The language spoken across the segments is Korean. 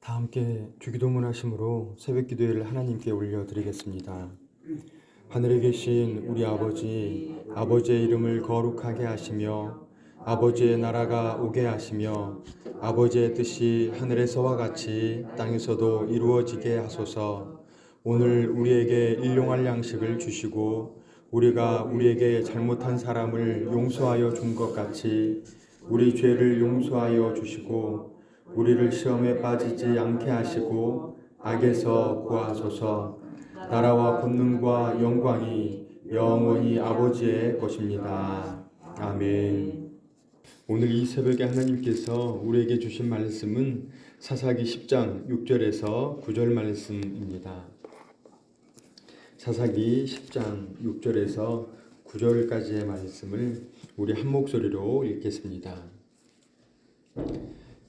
다 함께 주기도문 하심으로 새벽 기도회를 하나님께 올려드리겠습니다. 하늘에 계신 우리 아버지, 아버지의 이름을 거룩하게 하시며 아버지의 나라가 오게 하시며 아버지의 뜻이 하늘에서와 같이 땅에서도 이루어지게 하소서. 오늘 우리에게 일용할 양식을 주시고 우리가 우리에게 잘못한 사람을 용서하여 준 것 같이 우리 죄를 용서하여 주시고 우리를 시험에 빠지지 않게 하시고 악에서 구하소서. 나라와 권능과 영광이 영원히 아버지의 것입니다. 아멘. 오늘 이 새벽에 하나님께서 우리에게 주신 말씀은 사사기 10장 6절에서 9절 말씀입니다. 사사기 10장 6절에서 9절까지의 말씀을 우리 한 목소리로 읽겠습니다.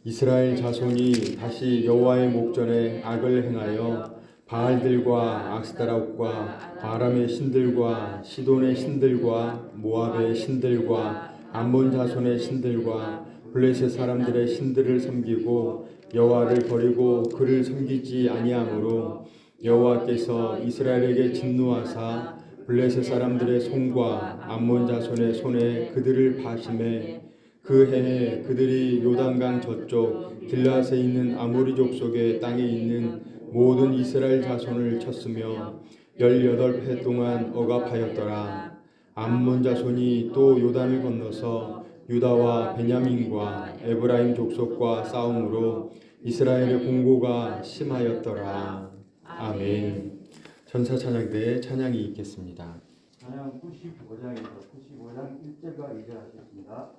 이스라엘 자손이 다시 여호와의 목전에 악을 행하여 바알들과 아스타롯과 아람의 신들과 시돈의 신들과 모압의 신들과 암몬 자손의 신들과 블레셋 사람들의 신들을 섬기고 여호와를 버리고 그를 섬기지 아니하므로 여호와께서 이스라엘에게 진노하사 블레셋 사람들의 손과 암몬 자손의 손에 그들을 파심해 그 해에 그들이 요단강 저쪽 길앗에 있는 아모리 족속의 땅에 있는 모든 이스라엘 자손을 쳤으며 18해 동안 억압하였더라. 암몬 자손이 또 요단을 건너서 유다와 베냐민과 에브라임 족속과 싸움으로 이스라엘의 공고가 심하였더라. 아멘. 전사 찬양대의 찬양이 있겠습니다. 찬양 95장에서 95장 1절과 2절 하겠습니다.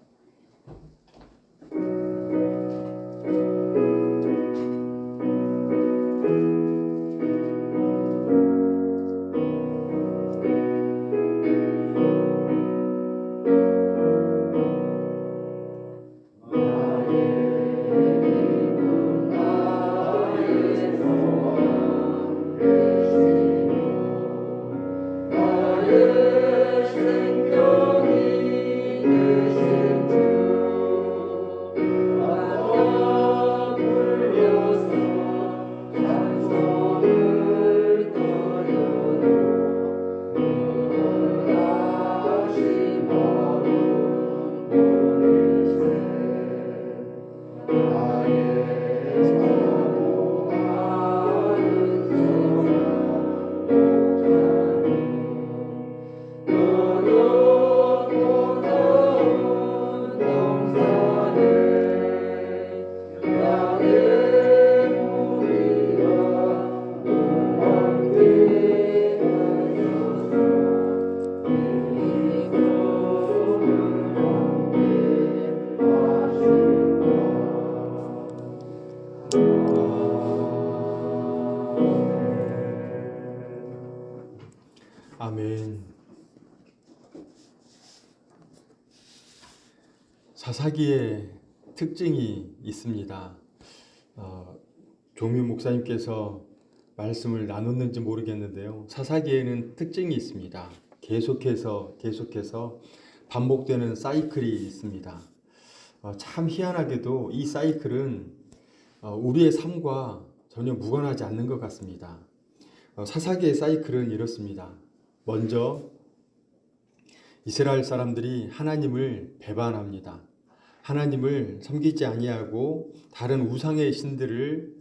아멘. 사사기의 특징이 있습니다. 조미 목사님께서 말씀을 나눴는지 모르겠는데요. 사사기에는 특징이 있습니다. 계속해서 반복되는 사이클이 있습니다. 참 희한하게도 이 사이클은 우리의 삶과 전혀 무관하지 않는 것 같습니다. 사사기의 사이클은 이렇습니다. 먼저 이스라엘 사람들이 하나님을 배반합니다. 하나님을 섬기지 아니하고 다른 우상의 신들을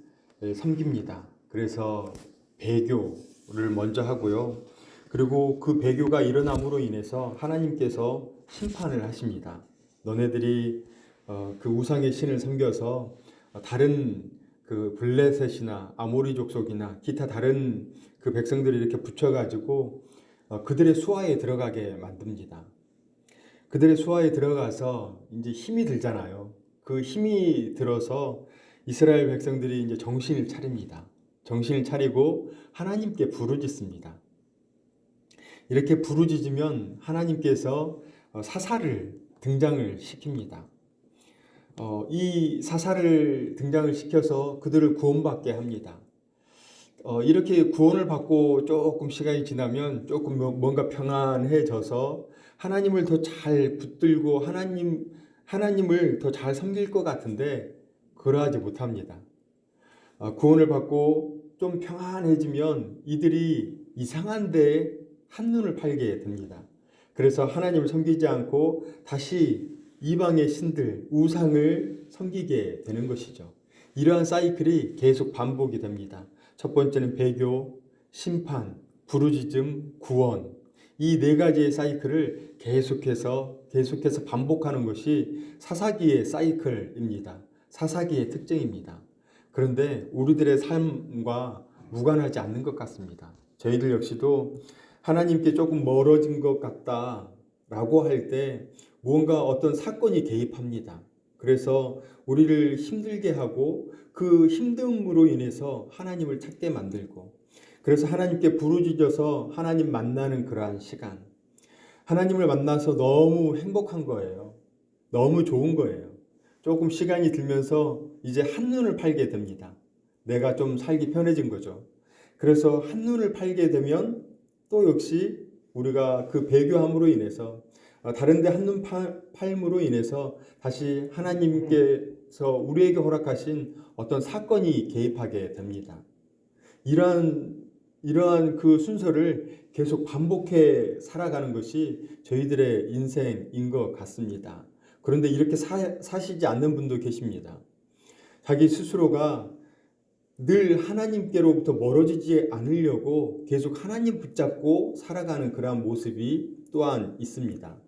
섬깁니다. 그래서 배교를 먼저 하고요. 그리고 그 배교가 일어남으로 인해서 하나님께서 심판을 하십니다. 너네들이 그 우상의 신을 섬겨서 다른 그 블레셋이나 아모리 족속이나 기타 다른 그 백성들이 이렇게 붙여가지고 그들의 수하에 들어가게 만듭니다. 그들의 수하에 들어가서 이제 힘이 들잖아요. 그 힘이 들어서 이스라엘 백성들이 이제 정신을 차립니다. 정신을 차리고 하나님께 부르짖습니다. 이렇게 부르짖으면 하나님께서 사사를 등장을 시킵니다. 이 사사를 등장을 시켜서 그들을 구원받게 합니다. 이렇게 구원을 받고 조금 시간이 지나면 조금 뭔가 평안해져서 하나님을 더 잘 붙들고 하나님을 더 잘 섬길 것 같은데 그러하지 못합니다. 구원을 받고 좀 평안해지면 이들이 이상한 데에 한눈을 팔게 됩니다. 그래서 하나님을 섬기지 않고 다시 이방의 신들, 우상을 섬기게 되는 것이죠. 이러한 사이클이 계속 반복이 됩니다. 첫 번째는 배교, 심판, 부르짖음, 구원. 이 네 가지의 사이클을 계속해서 반복하는 것이 사사기의 사이클입니다. 사사기의 특징입니다. 그런데 우리들의 삶과 무관하지 않는 것 같습니다. 저희들 역시도 하나님께 조금 멀어진 것 같다라고 할 때 무언가 어떤 사건이 개입합니다. 그래서 우리를 힘들게 하고 그 힘듦으로 인해서 하나님을 찾게 만들고, 그래서 하나님께 부르짖어서 하나님 만나는 그러한 시간, 하나님을 만나서 너무 행복한 거예요. 너무 좋은 거예요. 조금 시간이 들면서 이제 한눈을 팔게 됩니다. 내가 좀 살기 편해진 거죠. 그래서 한눈을 팔게 되면 또 역시 우리가 그 배교함으로 인해서 다른 데 한눈 팔므로 인해서 다시 하나님께서 우리에게 허락하신 어떤 사건이 개입하게 됩니다. 이러한 그 순서를 계속 반복해 살아가는 것이 저희들의 인생인 것 같습니다. 그런데 이렇게 사시지 않는 분도 계십니다. 자기 스스로가 늘 하나님께로부터 멀어지지 않으려고 계속 하나님 붙잡고 살아가는 그러한 모습이 또한 있습니다.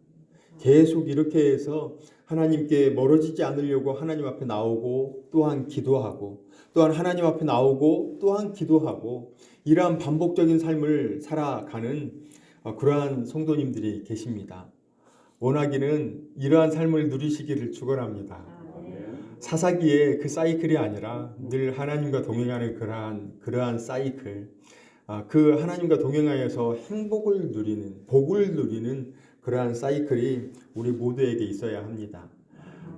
계속 이렇게 해서 하나님께 멀어지지 않으려고 하나님 앞에 나오고 또한 기도하고, 또한 하나님 앞에 나오고 또한 기도하고, 이러한 반복적인 삶을 살아가는 그러한 성도님들이 계십니다. 원하기는 이러한 삶을 누리시기를 축원합니다. 사사기의 그 사이클이 아니라 늘 하나님과 동행하는 그러한 사이클, 그 하나님과 동행하여서 행복을 누리는, 복을 누리는 그러한 사이클이 우리 모두에게 있어야 합니다.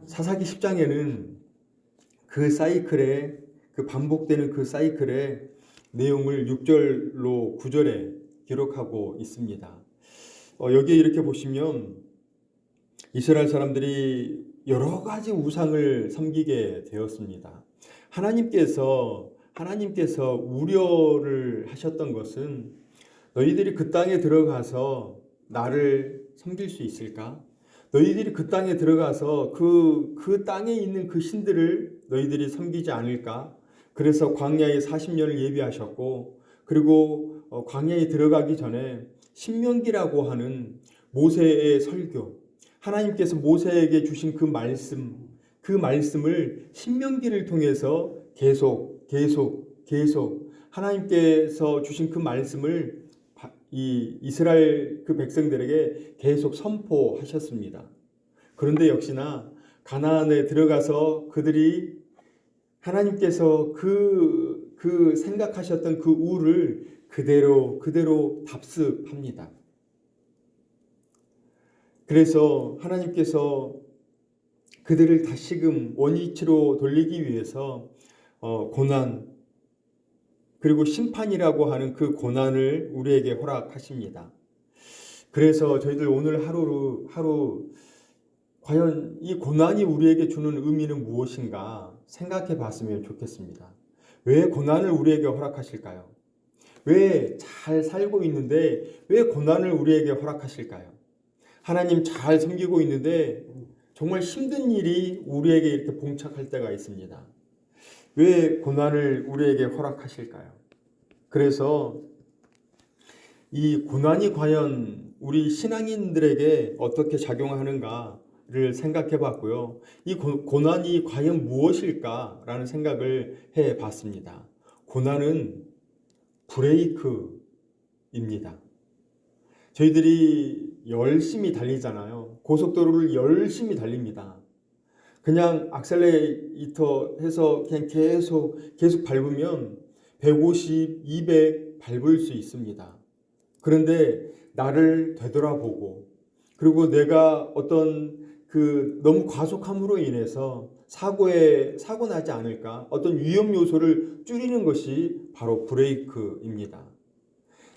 사사기 10장에는 그 사이클에, 그 반복되는 그 사이클의 내용을 6절로 9절에 기록하고 있습니다. 여기에 이렇게 보시면 이스라엘 사람들이 여러 가지 우상을 섬기게 되었습니다. 하나님께서 우려를 하셨던 것은 너희들이 그 땅에 들어가서 나를 섬길 수 있을까? 너희들이 그 땅에 들어가서 그 땅에 있는 그 신들을 너희들이 섬기지 않을까? 그래서 광야에 40년을 예비하셨고, 그리고 광야에 들어가기 전에 신명기라고 하는 모세의 설교, 하나님께서 모세에게 주신 그 말씀을 신명기를 통해서 계속 하나님께서 주신 그 말씀을 이 이스라엘 그 백성들에게 계속 선포하셨습니다. 그런데 역시나 가나안에 들어가서 그들이 하나님께서 그 생각하셨던 그 우를 그대로 답습합니다. 그래서 하나님께서 그들을 다시금 원위치로 돌리기 위해서 고난, 그리고 심판이라고 하는 그 고난을 우리에게 허락하십니다. 그래서 저희들 오늘 하루 과연 이 고난이 우리에게 주는 의미는 무엇인가 생각해 봤으면 좋겠습니다. 왜 고난을 우리에게 허락하실까요? 왜 잘 살고 있는데 왜 고난을 우리에게 허락하실까요? 하나님 잘 섬기고 있는데 정말 힘든 일이 우리에게 이렇게 봉착할 때가 있습니다. 왜 고난을 우리에게 허락하실까요? 그래서 이 고난이 과연 우리 신앙인들에게 어떻게 작용하는가를 생각해 봤고요. 이 고난이 과연 무엇일까라는 생각을 해 봤습니다. 고난은 브레이크입니다. 저희들이 열심히 달리잖아요. 고속도로를 열심히 달립니다. 그냥 악셀레이터 해서 그냥 계속 밟으면 150, 200 밟을 수 있습니다. 그런데 나를 되돌아보고, 그리고 내가 어떤 너무 과속함으로 인해서 사고 나지 않을까, 어떤 위험 요소를 줄이는 것이 바로 브레이크입니다.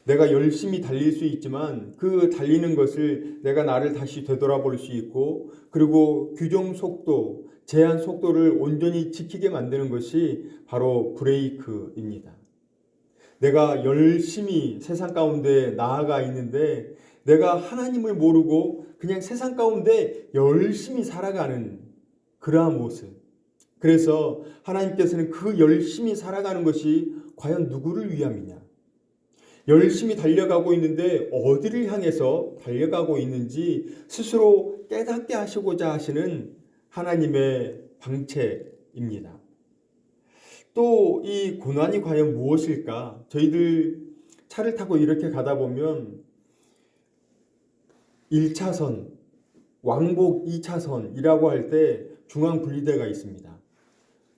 내가 열심히 달릴 수 있지만 그 달리는 것을 내가 나를 다시 되돌아볼 수 있고, 그리고 규정 속도, 제한 속도를 온전히 지키게 만드는 것이 바로 브레이크입니다. 내가 열심히 세상 가운데 나아가 있는데 내가 하나님을 모르고 그냥 세상 가운데 열심히 살아가는 그러한 모습. 그래서 하나님께서는 그 열심히 살아가는 것이 과연 누구를 위함이냐? 열심히 달려가고 있는데 어디를 향해서 달려가고 있는지 스스로 깨닫게 하시고자 하시는 하나님의 방책입니다. 또 이 고난이 과연 무엇일까? 저희들 차를 타고 이렇게 가다 보면 1차선, 왕복 2차선이라고 할 때 중앙 분리대가 있습니다.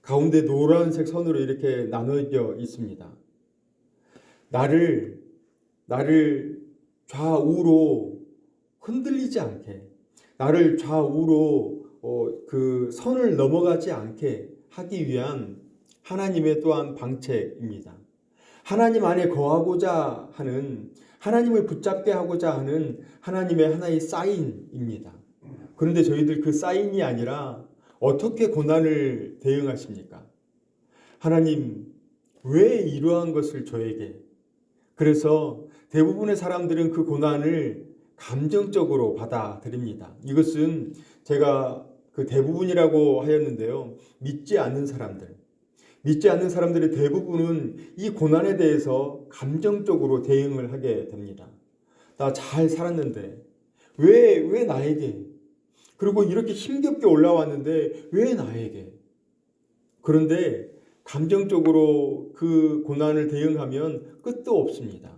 가운데 노란색 선으로 이렇게 나눠져 있습니다. 나를 좌우로 흔들리지 않게, 나를 좌우로 그 선을 넘어가지 않게 하기 위한 하나님의 또한 방책입니다. 하나님 안에 거하고자 하는, 하나님을 붙잡게 하고자 하는 하나님의 하나의 사인입니다. 그런데 저희들 그 사인이 아니라 어떻게 고난을 대응하십니까? 하나님, 왜 이러한 것을 저에게? 그래서 대부분의 사람들은 그 고난을 감정적으로 받아들입니다. 이것은 제가 그 대부분이라고 하였는데요. 믿지 않는 사람들의 대부분은 이 고난에 대해서 감정적으로 대응을 하게 됩니다. 나 잘 살았는데 왜 나에게? 그리고 이렇게 힘겹게 올라왔는데 왜 나에게? 그런데 감정적으로 그 고난을 대응하면 끝도 없습니다.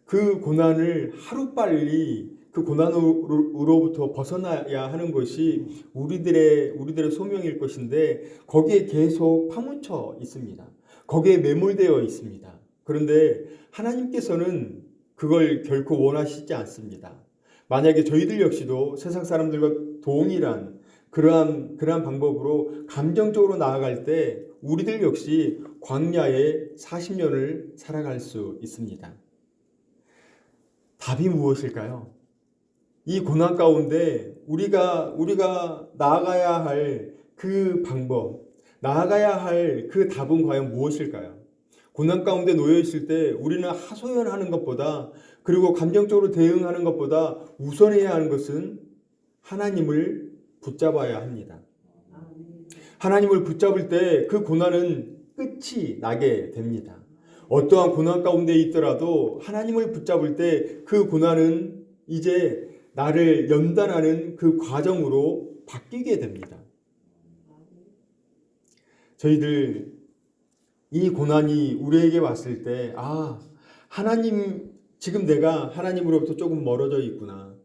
그 고난을 하루빨리 그 고난으로부터 벗어나야 하는 것이 우리들의 소명일 것인데 거기에 계속 파묻혀 있습니다. 거기에 매몰되어 있습니다. 그런데 하나님께서는 그걸 결코 원하시지 않습니다. 만약에 저희들 역시도 세상 사람들과 동일한 그러한 방법으로 감정적으로 나아갈 때 우리들 역시 광야에 40년을 살아갈 수 있습니다. 답이 무엇일까요? 이 고난 가운데 우리가 나아가야 할 그 방법, 나아가야 할 그 답은 과연 무엇일까요? 고난 가운데 놓여 있을 때 우리는 하소연하는 것보다, 그리고 감정적으로 대응하는 것보다 우선해야 하는 것은 하나님을 붙잡아야 합니다. 하나님을 붙잡을 때 그 고난은 끝이 나게 됩니다. 어떠한 고난 가운데 있더라도 하나님을 붙잡을 때 그 고난은 이제 나를 연단하는 그 과정으로 바뀌게 됩니다. 저희들 이 고난이 우리에게 왔을 때, 하나님, 지금 내가 하나님으로부터 조금 멀어져 있구나.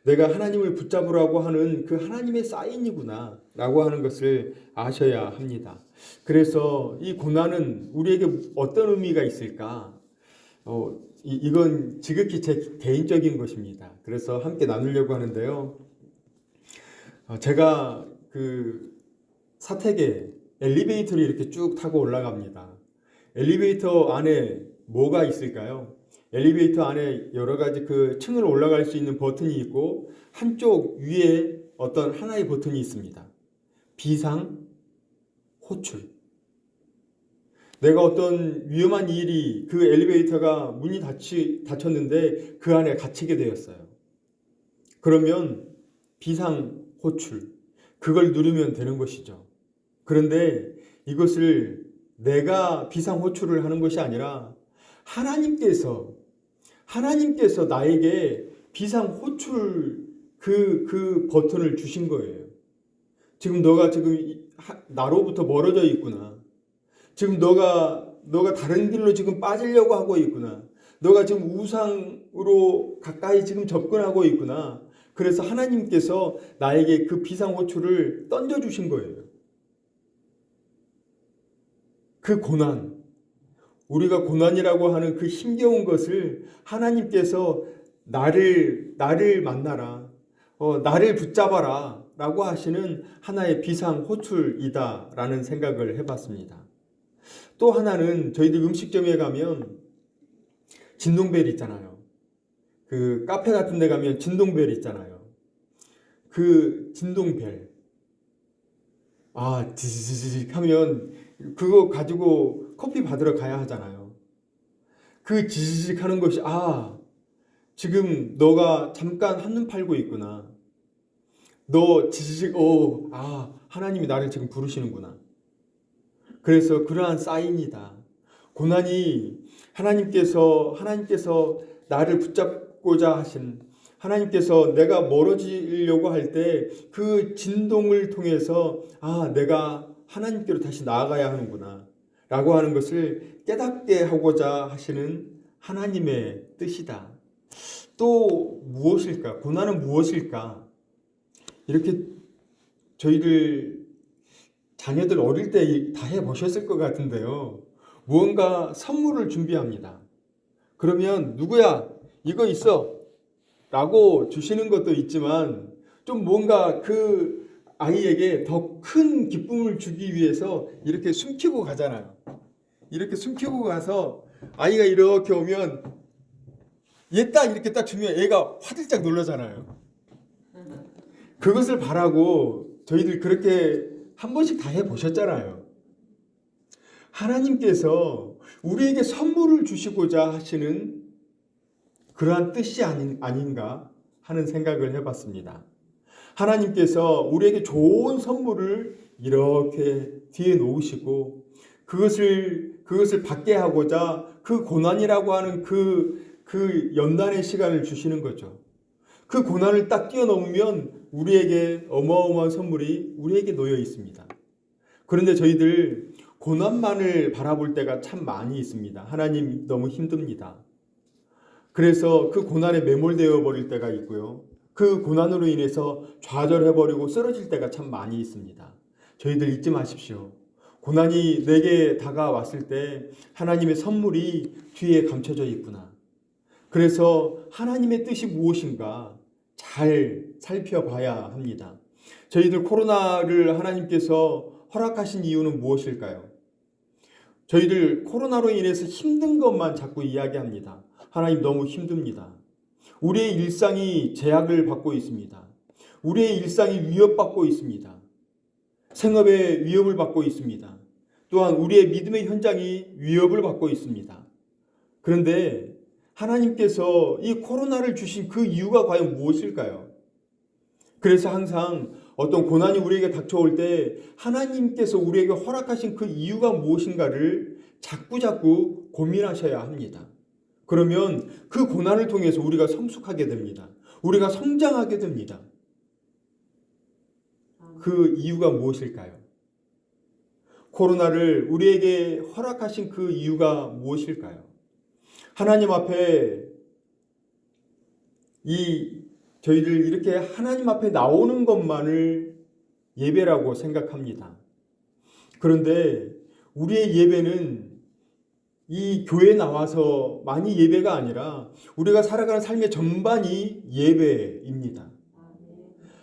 내가 하나님을 붙잡으라고 하는 그 하나님의 사인이구나 라고 하는 것을 아셔야 합니다. 그래서 이 고난은 우리에게 어떤 의미가 있을까? 이건 지극히 제 개인적인 것입니다. 그래서 함께 나누려고 하는데요. 제가 그 사택에 엘리베이터를 이렇게 쭉 타고 올라갑니다. 엘리베이터 안에 뭐가 있을까요? 엘리베이터 안에 여러 가지 그 층을 올라갈 수 있는 버튼이 있고 한쪽 위에 어떤 하나의 버튼이 있습니다. 비상, 호출. 내가 어떤 위험한 일이, 그 엘리베이터가 문이 닫혔는데 그 안에 갇히게 되었어요. 그러면 비상, 호출. 그걸 누르면 되는 것이죠. 그런데 이것을 내가 비상 호출을 하는 것이 아니라 하나님께서 나에게 비상 호출 그 버튼을 주신 거예요. 지금 너가 나로부터 멀어져 있구나. 지금 너가 다른 길로 지금 빠지려고 하고 있구나. 너가 지금 우상으로 가까이 지금 접근하고 있구나. 그래서 하나님께서 나에게 그 비상 호출을 던져주신 거예요. 그 고난, 우리가 고난이라고 하는 그 힘겨운 것을 하나님께서 나를 만나라, 나를 붙잡아라 라고 하시는 하나의 비상 호출이다 라는 생각을 해봤습니다. 또 하나는 저희들 음식점에 가면 진동벨 있잖아요. 그 카페 같은 데 가면 진동벨 있잖아요. 그 진동벨. 지지직 하면 그거 가지고 커피 받으러 가야 하잖아요. 그 지지직 하는 것이 지금 너가 잠깐 한눈 팔고 있구나. 너 지지직 하나님이 나를 지금 부르시는구나. 그래서 그러한 사인이다. 고난이 하나님께서 나를 붙잡고자 하신, 하나님께서 내가 멀어지려고 할 때 그 진동을 통해서 내가 하나님께로 다시 나아가야 하는구나 라고 하는 것을 깨닫게 하고자 하시는 하나님의 뜻이다. 또 무엇일까? 고난은 무엇일까? 이렇게 저희들 자녀들 어릴 때 다 해보셨을 것 같은데요. 무언가 선물을 준비합니다. 그러면 누구야 이거 있어 라고 주시는 것도 있지만 좀 뭔가 그 아이에게 더 큰 기쁨을 주기 위해서 이렇게 숨기고 가잖아요. 이렇게 숨기고 가서 아이가 이렇게 오면 얘 딱 이렇게 딱 주면 애가 화들짝 놀라잖아요. 그것을 바라고 저희들 그렇게 한 번씩 다 해보셨잖아요. 하나님께서 우리에게 선물을 주시고자 하시는 그러한 뜻이 아닌가 하는 생각을 해봤습니다. 하나님께서 우리에게 좋은 선물을 이렇게 뒤에 놓으시고 그것을 받게 하고자 그 고난이라고 하는 그 연단의 시간을 주시는 거죠. 그 고난을 딱 뛰어넘으면 우리에게 어마어마한 선물이 우리에게 놓여 있습니다. 그런데 저희들 고난만을 바라볼 때가 참 많이 있습니다. 하나님 너무 힘듭니다. 그래서 그 고난에 매몰되어 버릴 때가 있고요. 그 고난으로 인해서 좌절해버리고 쓰러질 때가 참 많이 있습니다. 저희들 잊지 마십시오. 고난이 내게 다가왔을 때 하나님의 선물이 뒤에 감춰져 있구나. 그래서 하나님의 뜻이 무엇인가 잘 살펴봐야 합니다. 저희들 코로나를 하나님께서 허락하신 이유는 무엇일까요? 저희들 코로나로 인해서 힘든 것만 자꾸 이야기합니다. 하나님 너무 힘듭니다. 우리의 일상이 제약을 받고 있습니다. 우리의 일상이 위협받고 있습니다. 생업에 위협을 받고 있습니다. 또한 우리의 믿음의 현장이 위협을 받고 있습니다. 그런데 하나님께서 이 코로나를 주신 그 이유가 과연 무엇일까요? 그래서 항상 어떤 고난이 우리에게 닥쳐올 때 하나님께서 우리에게 허락하신 그 이유가 무엇인가를 자꾸 고민하셔야 합니다. 그러면 그 고난을 통해서 우리가 성숙하게 됩니다. 우리가 성장하게 됩니다. 그 이유가 무엇일까요? 코로나를 우리에게 허락하신 그 이유가 무엇일까요? 하나님 앞에 저희들 이렇게 하나님 앞에 나오는 것만을 예배라고 생각합니다. 그런데 우리의 예배는 이 교회에 나와서 많이 예배가 아니라 우리가 살아가는 삶의 전반이 예배입니다.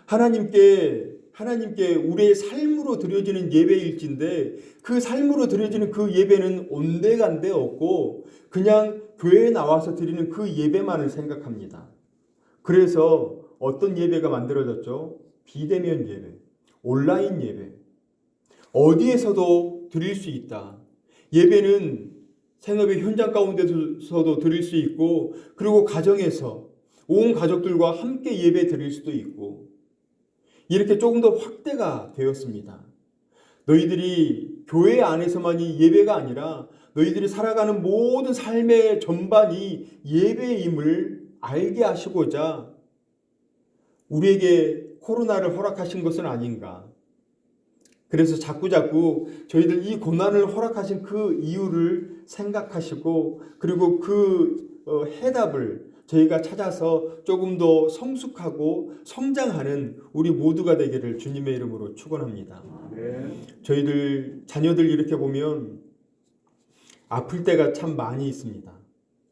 하나님께 우리의 삶으로 드려지는 예배일진데 그 삶으로 드려지는 그 예배는 온데간데 없고 그냥 교회에 나와서 드리는 그 예배만을 생각합니다. 그래서 어떤 예배가 만들어졌죠? 비대면 예배, 온라인 예배. 어디에서도 드릴 수 있다. 예배는 생업의 현장 가운데서도 드릴 수 있고 그리고 가정에서 온 가족들과 함께 예배 드릴 수도 있고 이렇게 조금 더 확대가 되었습니다. 너희들이 교회 안에서만이 예배가 아니라 너희들이 살아가는 모든 삶의 전반이 예배임을 알게 하시고자 우리에게 코로나를 허락하신 것은 아닌가. 그래서 자꾸 저희들 이 고난을 허락하신 그 이유를 생각하시고 그리고 그 해답을 저희가 찾아서 조금 더 성숙하고 성장하는 우리 모두가 되기를 주님의 이름으로 축원합니다. 저희들 자녀들 이렇게 보면 아플 때가 참 많이 있습니다.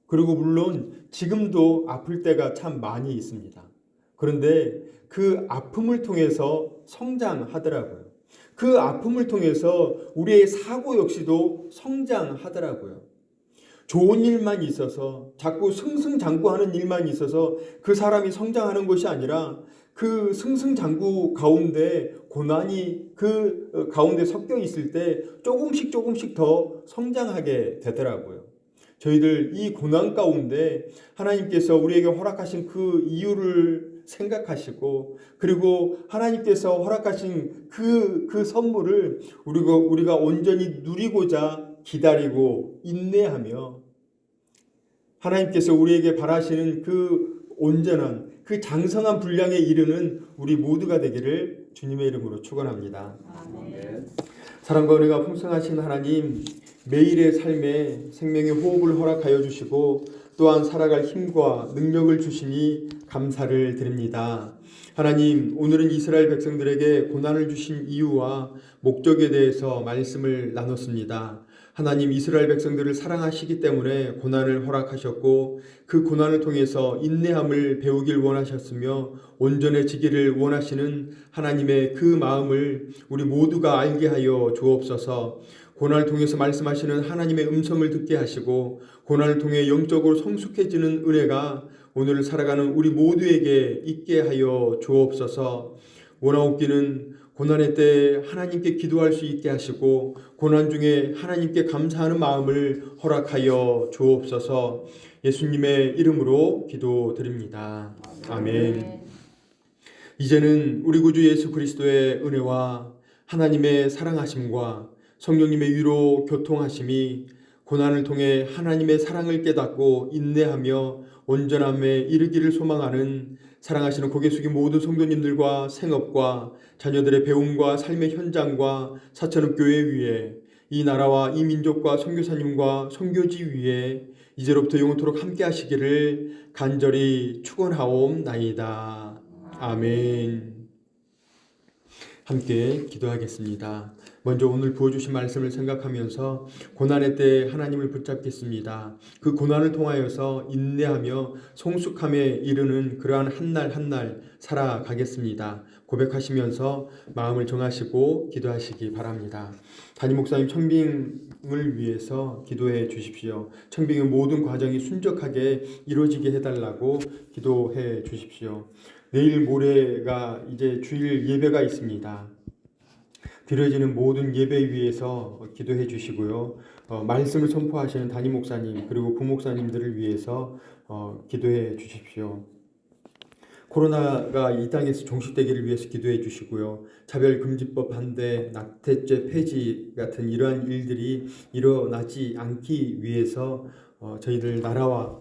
그리고 물론 지금도 아플 때가 참 많이 있습니다. 그런데 그 아픔을 통해서 성장하더라고요. 그 아픔을 통해서 우리의 사고 역시도 성장하더라고요. 좋은 일만 있어서 자꾸 승승장구하는 일만 있어서 그 사람이 성장하는 것이 아니라 그 승승장구 가운데 고난이 그 가운데 섞여 있을 때 조금씩 더 성장하게 되더라고요. 저희들 이 고난 가운데 하나님께서 우리에게 허락하신 그 이유를 생각하시고, 그리고 하나님께서 허락하신 그 선물을 우리가 온전히 누리고자 기다리고 인내하며, 하나님께서 우리에게 바라시는 그 온전한 그 장성한 분량에 이르는 우리 모두가 되기를 주님의 이름으로 축원합니다. 아멘. 사랑과 은혜가 풍성하신 하나님, 매일의 삶에 생명의 호흡을 허락하여 주시고 또한 살아갈 힘과 능력을 주시니 감사를 드립니다. 하나님, 오늘은 이스라엘 백성들에게 고난을 주신 이유와 목적에 대해서 말씀을 나눴습니다. 하나님, 이스라엘 백성들을 사랑하시기 때문에 고난을 허락하셨고 그 고난을 통해서 인내함을 배우길 원하셨으며 온전해지기를 원하시는 하나님의 그 마음을 우리 모두가 알게 하여 주옵소서. 고난을 통해서 말씀하시는 하나님의 음성을 듣게 하시고 고난을 통해 영적으로 성숙해지는 은혜가 오늘 살아가는 우리 모두에게 있게 하여 주옵소서. 원하옵기는 고난의 때 하나님께 기도할 수 있게 하시고 고난 중에 하나님께 감사하는 마음을 허락하여 주옵소서. 예수님의 이름으로 기도드립니다. 아멘. 이제는 우리 구주 예수 그리스도의 은혜와 하나님의 사랑하심과 성령님의 위로 교통하심이 고난을 통해 하나님의 사랑을 깨닫고 인내하며 온전함에 이르기를 소망하는 사랑하시는 고개 숙인 모든 성도님들과 생업과 자녀들의 배움과 삶의 현장과 사천읍 교회 위에 이 나라와 이 민족과 선교사님과 선교지 위에 이제로부터 영원토록 함께 하시기를 간절히 축원하옵나이다. 아멘. 함께 기도하겠습니다. 먼저 오늘 부어주신 말씀을 생각하면서 고난의 때 하나님을 붙잡겠습니다. 그 고난을 통하여서 인내하며 성숙함에 이르는 그러한 한날 한날 살아가겠습니다. 고백하시면서 마음을 정하시고 기도하시기 바랍니다. 담임 목사님 청빙을 위해서 기도해 주십시오. 청빙의 모든 과정이 순적하게 이루어지게 해달라고 기도해 주십시오. 내일 모레가 이제 주일 예배가 있습니다. 드려지는 모든 예배 위해서 기도해 주시고요. 말씀을 선포하시는 담임 목사님 그리고 부목사님들을 위해서 기도해 주십시오. 코로나가 이 땅에서 종식되기를 위해서 기도해 주시고요. 차별금지법 반대, 낙태죄 폐지 같은 이러한 일들이 일어나지 않기 위해서 저희들 나라와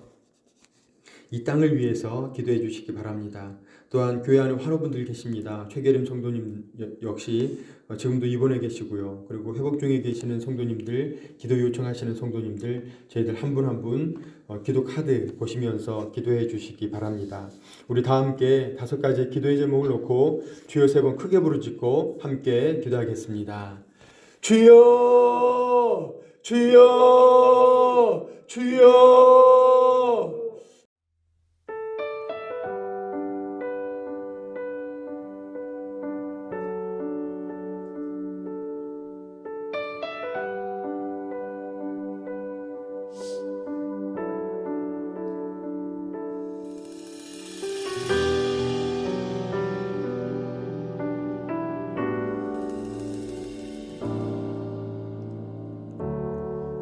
이 땅을 위해서 기도해 주시기 바랍니다. 또한 교회 안에 환우분들 계십니다. 최계림 성도님 역시 지금도 입원해 계시고요. 그리고 회복 중에 계시는 성도님들, 기도 요청하시는 성도님들, 저희들 한 분 한 분 기도 카드 보시면서 기도해 주시기 바랍니다. 우리 다 함께 5가지 기도의 제목을 놓고 주여 3번 크게 부르짖고 함께 기도하겠습니다. 주여, 주여, 주여.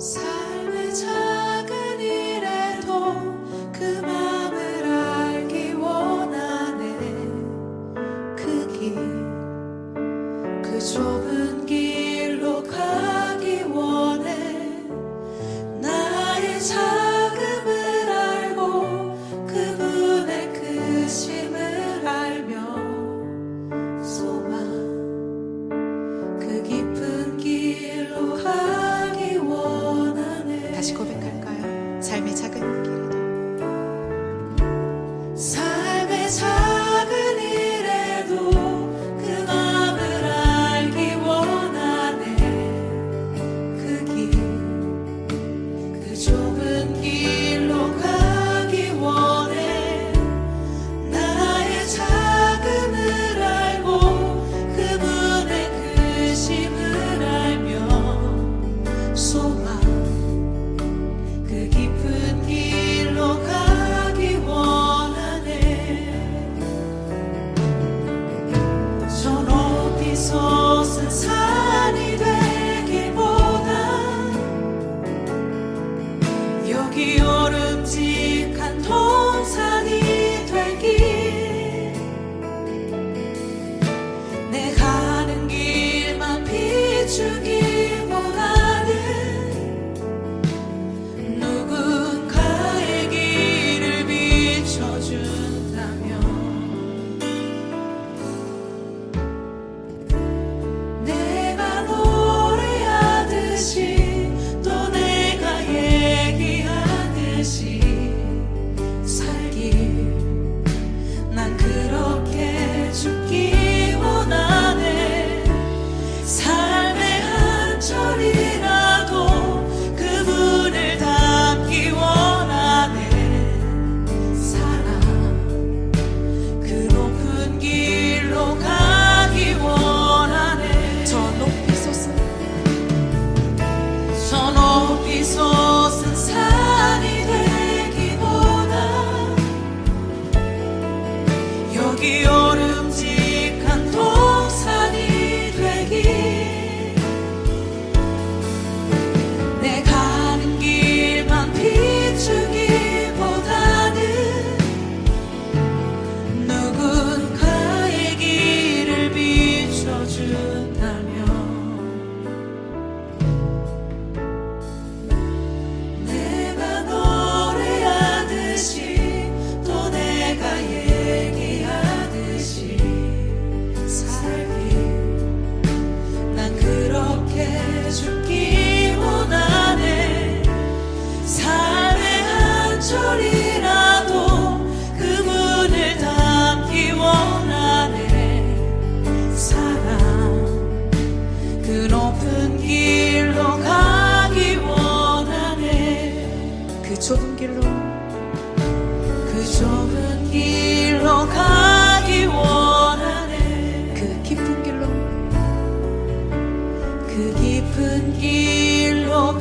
삶의 작은 일에도 길로 가기 원하네. 그 좁은 길로 가기 원하네. 그 깊은 길로